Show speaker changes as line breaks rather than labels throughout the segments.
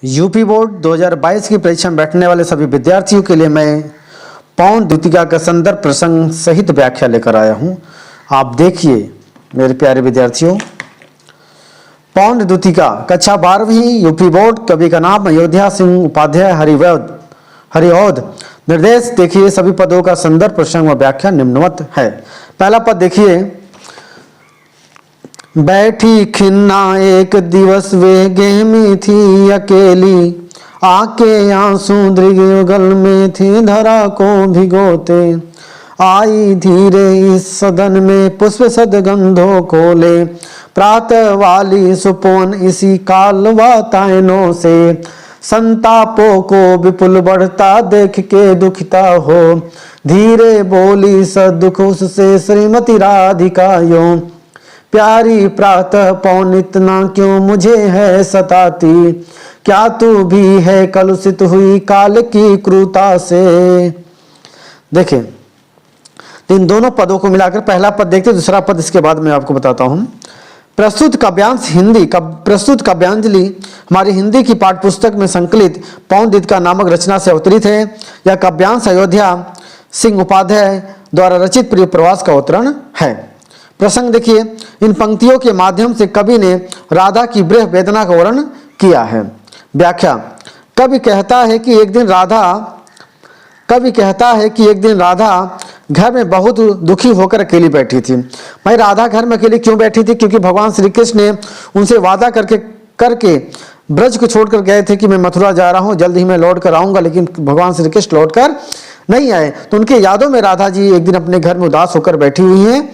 UP board 2022 की परीक्षा में बैठने वाले सभी विद्यार्थियों के लिए मैं पौंड द्वितीया का संदर्भ प्रसंग सहित व्याख्या लेकर आया हूं। आप देखिए मेरे प्यारे विद्यार्थियों, पौंड द्वितीया कक्षा 12वीं यूपी बोर्ड, कवि का नाम अयोध्या सिंह उपाध्याय हरिऔध। निर्देश देखिए, सभी पदों का संदर्भ प्रसंग व व्याख्या निम्नवत है। पहला पद देखिए, बैठी खिन्ना एक दिवस वे गेमी थी अकेली, आके आंसू दृगयुगल में थी धरा को भिगोते, आई धीरे इस सदन में पुष्प सदगंधो खोले, प्रातः वाली सुपोन इसी काल वातायनों से, संतापों को विपुल बढ़ता देख के दुखिता हो, धीरे बोली सदुख उससे श्रीमती राधिका यूं, प्यारी प्रातः पौन इतना क्यों मुझे है सताती, क्या तू भी है कलुषित हुई काल की क्रूरता से। देखिए इन दोनों पदों को मिलाकर पहला पद देखते, दूसरा पद इसके बाद मैं आपको बताता हूं। प्रस्तुत काव्यांश प्रस्तुत काव्यांजलि हमारी हिंदी की पाठ्य पुस्तक में संकलित पौंड द्वितीया नामक रचना से अवतरित है। यह काव्यांश अयोध्या सिंह उपाध्याय द्वारा रचित प्रिय प्रवास का अवतरण है। प्रसंग देखिए, इन पंक्तियों के माध्यम से कवि ने राधा की विरह वेदना का वर्णन किया है। व्याख्या, कवि कहता है कि एक दिन राधा घर में बहुत दुखी होकर अकेली बैठी थी। भाई राधा घर में अकेली क्यों बैठी थी? क्योंकि भगवान श्री कृष्ण ने उनसे वादा करके ब्रज को छोड़कर गए थे कि मैं मथुरा जा रहा हूं, जल्द ही मैं लौट कर आऊंगा, लेकिन भगवान श्री कृष्ण लौट कर नहीं आए। तो उनके यादों में राधा जी एक दिन अपने घर में उदास होकर बैठी हुई हैं,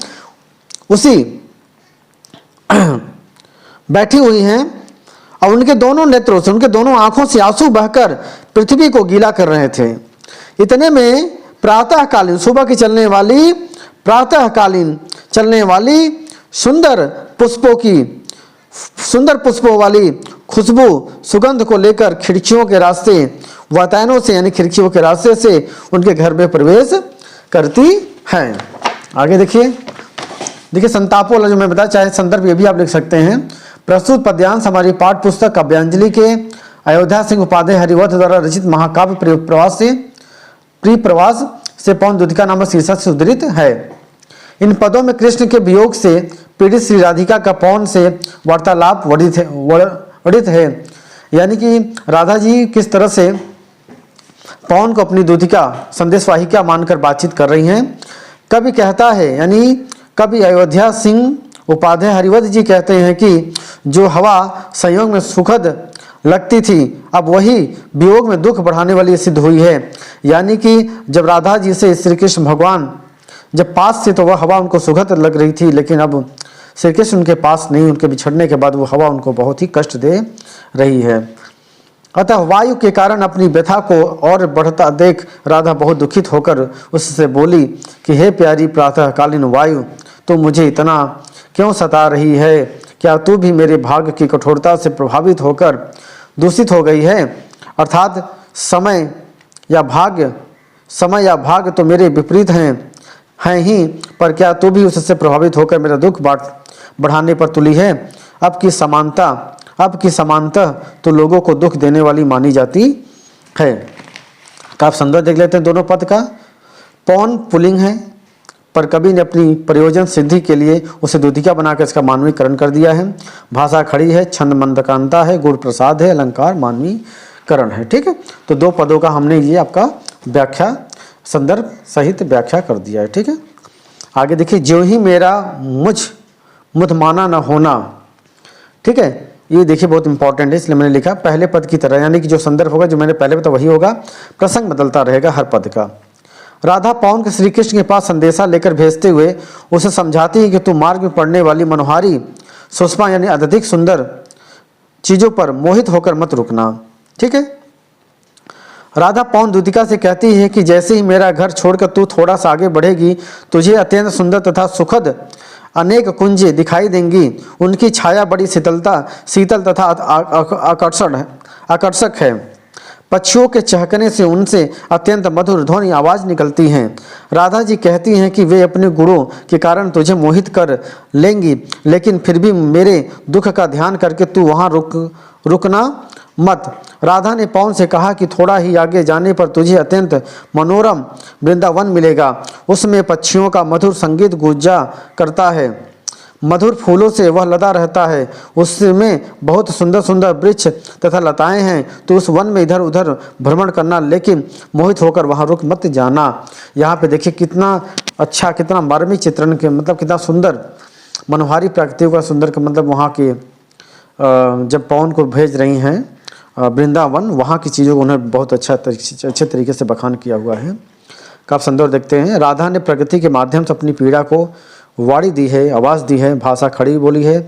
बैठी हुई हैं और उनके दोनों नेत्रों से, उनके दोनों आंखों से आंसू बहकर पृथ्वी को गीला कर रहे थे। इतने में प्रातःकालीन सुंदर पुष्पों वाली खुशबू सुगंध को लेकर खिड़कियों के रास्ते वातायनों से यानी खिड़कियों के रास्ते से उनके घर में प्रवेश करती हैं। आगे देखिए संतापों वाला जो मैं बताया, चाहे संदर्भ ये भी आप लिख सकते हैं। प्रस्तुत पद्यांश हमारी पाठ्य पुस्तक काव्यांजलि के अयोध्या सिंह उपाध्याय हरिऔध द्वारा रचित महाकाव्य प्रिय प्रवास से पौंड द्वितीया नामक शीर्षक से उद्धृत है। इन पदों में कृष्ण के वियोग से पीड़ित श्री राधिका का पौंड से वार्तालाप वर्णित है, यानी कि राधा जी किस तरह से पौंड को अपनी द्वितीया संदेशवाहिका मानकर बातचीत कर रही हैं। कवि कहता है, यानी कवि अयोध्या सिंह उपाध्याय हरिऔध जी कहते हैं कि जो हवा संयोग में सुखद लगती थी, अब वही वियोग में दुख बढ़ाने वाली सिद्ध हुई है। यानी कि जब राधा जी से श्री कृष्ण भगवान जब पास थे तो वह हवा उनको सुखद लग रही थी, लेकिन अब श्री कृष्ण उनके पास नहीं, उनके बिछड़ने के बाद वो हवा उनको बहुत ही कष्ट दे रही है। अतः वायु के कारण अपनी व्यथा को और बढ़ता देख राधा बहुत दुखित होकर उससे बोली कि हे प्यारी प्रातःकालीन वायु, तो मुझे इतना क्यों सता रही है? क्या तू भी मेरे भाग्य की कठोरता से प्रभावित होकर दूषित हो गई है? अर्थात समय या भाग्य तो मेरे विपरीत हैं ही, पर क्या तू भी उससे प्रभावित होकर मेरा दुख बढ़ाने पर तुली है? अब की समानता तो लोगों को दुख देने वाली मानी जाती है। तो आप संदर्भ देख लेते हैं दोनों पद का। पौन पुल्लिंग है, पर कवि ने अपनी प्रयोजन सिद्धि के लिए उसे द्वितीया बनाकर इसका मानवीकरण कर दिया है। भाषा खड़ी है, छंद मंदकांता है, गुण प्रसाद है, अलंकार मानवीकरण है। ठीक है, तो दो पदों का हमने ये आपका व्याख्या संदर्भ सहित व्याख्या कर दिया है। ठीक है, आगे देखिए, ज्यों ही मेरा मुझ माना न होना। ठीक है, ये देखिए बहुत इंपॉर्टेंट है, इसलिए मैंने लिखा पहले पद की तरह, यानी कि जो संदर्भ होगा जो मैंने पहले बताया वही होगा, प्रसंग बदलता रहेगा हर पद का। राधा पौंड के श्री कृष्ण के पास संदेशा लेकर भेजते हुए उसे समझाती है कि तू मार्ग में पड़ने वाली मनोहारी सुषमा यानी अत्यधिक सुंदर चीजों पर मोहित होकर मत रुकना। ठीक है, राधा पौंड द्वितीया से कहती है कि जैसे ही मेरा घर छोड़कर तू थोड़ा सा आगे बढ़ेगी, तुझे अत्यंत सुंदर तथा सुखद अनेक कुंजें दिखाई देंगी। उनकी छाया बड़ी शीतल तथा आकर्षक है। पक्षियों के चहकने से उनसे अत्यंत मधुर ध्वनि आवाज निकलती हैं। राधा जी कहती हैं कि वे अपने गुणों के कारण तुझे मोहित कर लेंगी, लेकिन फिर भी मेरे दुख का ध्यान करके तू वहाँ रुकना मत। राधा ने पवन से कहा कि थोड़ा ही आगे जाने पर तुझे अत्यंत मनोरम वृंदावन मिलेगा। उसमें पक्षियों का मधुर संगीत गूंजा करता है, मधुर फूलों से वह लदा रहता है। उसमें बहुत सुंदर सुंदर वृक्ष तथा लताएं हैं। तो उस वन में इधर उधर भ्रमण करना, लेकिन मोहित होकर वहाँ रुक मत जाना। यहाँ पे देखिए कितना अच्छा, कितना मार्मिक चित्रण के मतलब कितना सुंदर मनोहारी प्रकृतियों का सुंदर का मतलब वहाँ के जब पवन को भेज रही हैं वृंदावन, वहाँ की चीज़ों को उन्हें बहुत अच्छे तरीके से बखान किया हुआ है। काफ़ी सुंदर देखते हैं। राधा ने प्रकृति के माध्यम से अपनी पीड़ा को वाणी दी है, आवाज़ दी है, भाषा खड़ी बोली है,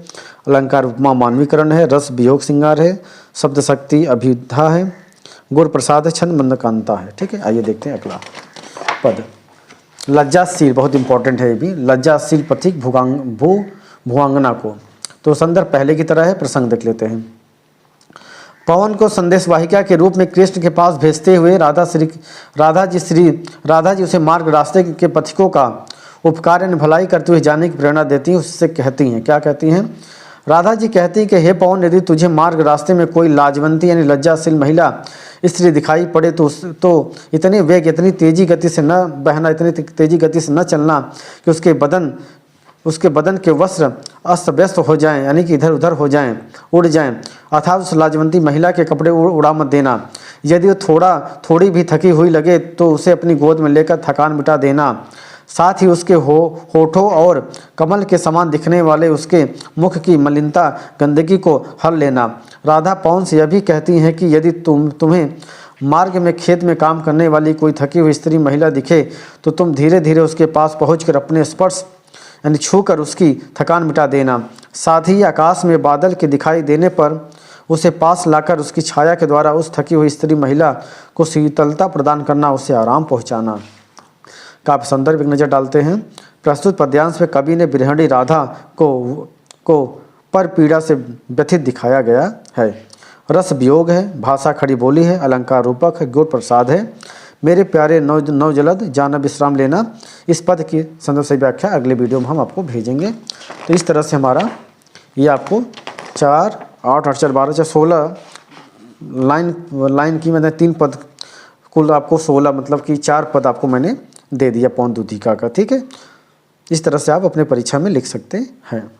अलंकार उपमा मानवीकरण है, रस वियोग श्रृंगार है, शब्द शक्ति अभिधा है, गुर प्रसाद है, छंद मंदकांता है। ठीक है, आइए देखते हैं अगला पद। लज्जाशील, बहुत इंपॉर्टेंट है ये भी। लज्जाशील प्रतीक भुआंगना को, तो संदर्भ पहले की तरह है, प्रसंग देख लेते हैं। पवन को संदेशवाहिका के रूप में कृष्ण के पास भेजते हुए राधा जी उसे मार्ग रास्ते के पथिकों का उपकार यानी भलाई करते हुए जाने की प्रेरणा देती हैं। उससे कहती हैं, क्या कहती हैं? राधा जी कहती हैं कि हे पवन, यदि तुझे मार्ग रास्ते में कोई लाजवंती यानी लज्जाशील महिला स्त्री दिखाई पड़े तो इतने वेग, इतनी तेजी गति से न बहना, इतनी तेजी गति से न चलना कि उसके बदन के वस्त्र अस्त व्यस्त हो जाएं, यानी कि इधर उधर हो जाएं, उड़ जाएं। अर्थात उस लाजवंती महिला के कपड़े उड़ा मत देना। यदि वो थोड़ी भी थकी हुई लगे तो उसे अपनी गोद में लेकर थकान मिटा देना। साथ ही उसके होठों और कमल के समान दिखने वाले उसके मुख की मलिनता, गंदगी को हर लेना। राधा पवन से यह भी कहती हैं कि यदि तुम्हें मार्ग में खेत में काम करने वाली कोई थकी हुई स्त्री महिला दिखे तो तुम धीरे धीरे उसके पास पहुंचकर अपने स्पर्श यानी छूकर उसकी थकान मिटा देना। साथ ही आकाश में बादल के दिखाई देने पर उसे पास लाकर उसकी छाया के द्वारा उस थकी हुई स्त्री महिला को शीतलता प्रदान करना, उसे आराम पहुंचाना। काव्य संदर्भ एक नज़र डालते हैं। प्रस्तुत पद्यांश में कवि ने गृहिणी राधा को पर पीड़ा से व्यथित दिखाया गया है। रस वियोग है, भाषा खड़ी बोली है, अलंकार रूपक है, गुर प्रसाद है। मेरे प्यारे नौ जलद जाना विश्राम लेना। इस पद की संदर्भ से व्याख्या अगले वीडियो में हम आपको भेजेंगे। तो इस तरह से हमारा ये आपको 4, 8, 8, 4, 12, 16 लाइन की मैंने 3 पद, कुल आपको 16 मतलब कि 4 पद आपको मैंने दे दिया पौन दूधिका का। ठीक है, इस तरह से आप अपने परीक्षा में लिख सकते हैं।